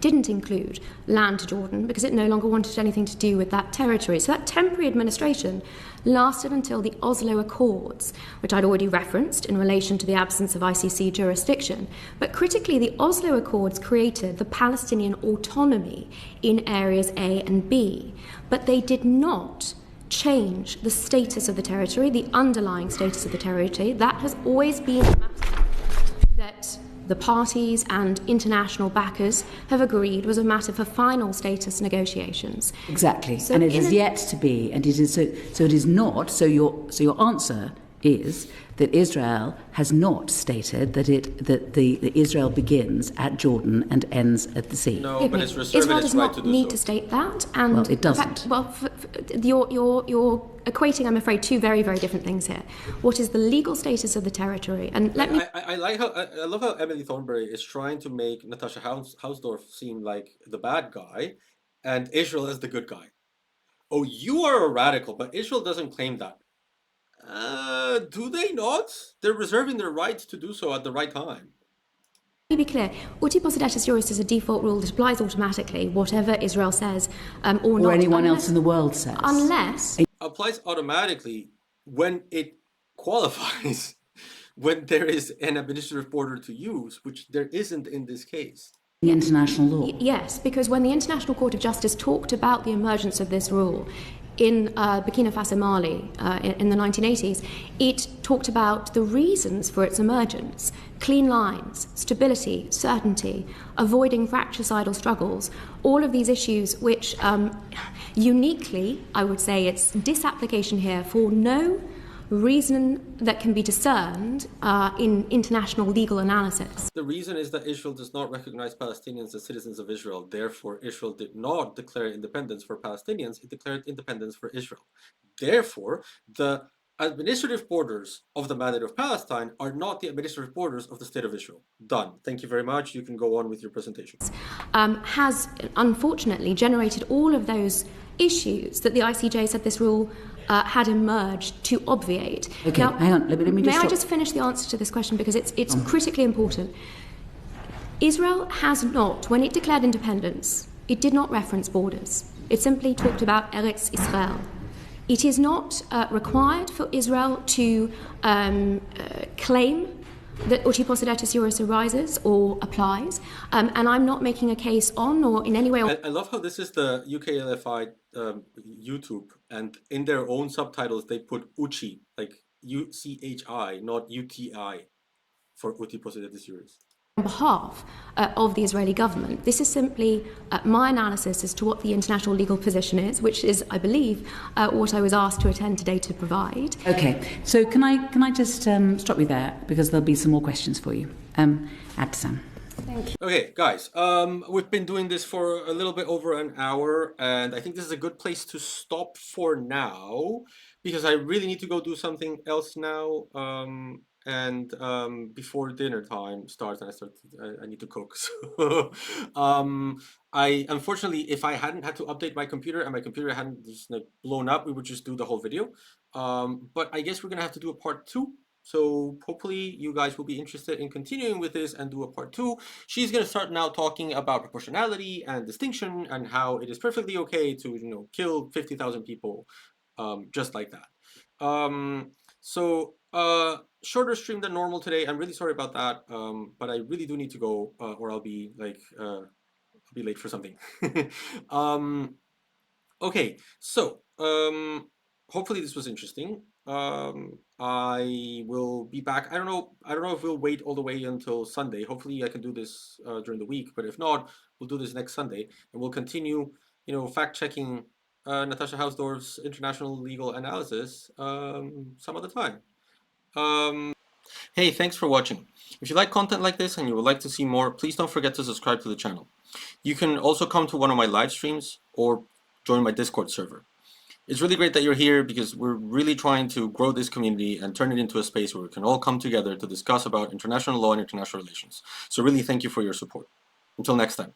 didn't include land to Jordan because it no longer wanted anything to do with that territory. So that temporary administration lasted until the Oslo Accords, which I'd already referenced in relation to the absence of ICC jurisdiction. But critically, the Oslo Accords created the Palestinian autonomy in areas A and B, but they did not change the status of the territory, the underlying status of the territory. That has always been a matter that the parties and international backers have agreed was a matter for final status negotiations. Exactly, So and it in is a- yet to be, and it is so it is not. So your answer is that Israel has not stated that the Israel begins at Jordan and ends at the sea. No, but it's reserved Israel its does right not to do need so. to state that, and Well, it doesn't. in fact, you're equating, I'm afraid, two very, very different things here. What is the legal status of the territory? And let me I like how I love how Emily Thornberry is trying to make Natasha Hausdorff seem like the bad guy, and Israel is the good guy. Oh, you are a radical, but Israel doesn't claim that. Do they not? They're reserving their right to do so at the right time. be clear. Uti possidetis juris is a default rule that applies automatically, whatever Israel says or not. Or anyone unless- else in the world says. Unless Applies automatically when it qualifies, when there is an administrative border to use, which there isn't in this case. International law. Yes, because when the International Court of Justice talked about the emergence of this rule in Burkina Faso, Mali, in the 1980s, it talked about the reasons for its emergence: clean lines, stability, certainty, avoiding fratricidal struggles, all of these issues which uniquely, I would say, it's disapplication here for no reason that can be discerned in international legal analysis. The reason is that Israel does not recognize Palestinians as citizens of Israel. Therefore, Israel did not declare independence for Palestinians, it declared independence for Israel. Therefore, the administrative borders of the Mandate of Palestine are not the administrative borders of the State of Israel. Done. Thank you very much. You can go on with your presentation. Has unfortunately generated all of those issues that the ICJ said this rule had emerged to obviate. Okay, Now, hang on. Let me may just I stop. just finish the answer to this question, because it's critically important. Israel has not, when it declared independence, it did not reference borders. It simply talked about Eretz Israel. It is not required for Israel to claim that uti possidetis juris arises or applies, and I'm not making a case on or in any way. I love how this is the UKLFI YouTube, and in their own subtitles they put UCHI, like UCHI, not UTI, for uti possidetis juris. On behalf of the Israeli government. This is simply my analysis as to what the international legal position is, which is, I believe, what I was asked to attend today to provide. Okay, so can I just stop you there, because there'll be some more questions for you. Abdesam. Okay, guys, we've been doing this for a little bit over an hour, and I think this is a good place to stop for now, because I really need to go do something else now. And before dinner time starts, and I need to cook. So, I unfortunately, if I hadn't had to update my computer and my computer hadn't just like blown up, we would just do the whole video. But I guess we're gonna have to do a part 2. So hopefully you guys will be interested in continuing with this and do a part 2. She's going to start now talking about proportionality and distinction and how it is perfectly okay to, you know, kill 50,000 people just like that. Shorter stream than normal today. I'm really sorry about that, but I really do need to go or I'll be like I'll be late for something. Okay, so hopefully this was interesting. I will be back. I don't know if we'll wait all the way until Sunday. Hopefully I can do this during the week, but if not, we'll do this next Sunday, and we'll continue, you know, fact checking Natasha Hausdorff's international legal analysis some other time. Hey, thanks for watching. If you like content like this and you would like to see more, please don't forget to subscribe to the channel. You can also come to one of my live streams or join my Discord server. It's really great that you're here, because we're really trying to grow this community and turn it into a space where we can all come together to discuss about international law and international relations. So really thank you for your support. Until next time.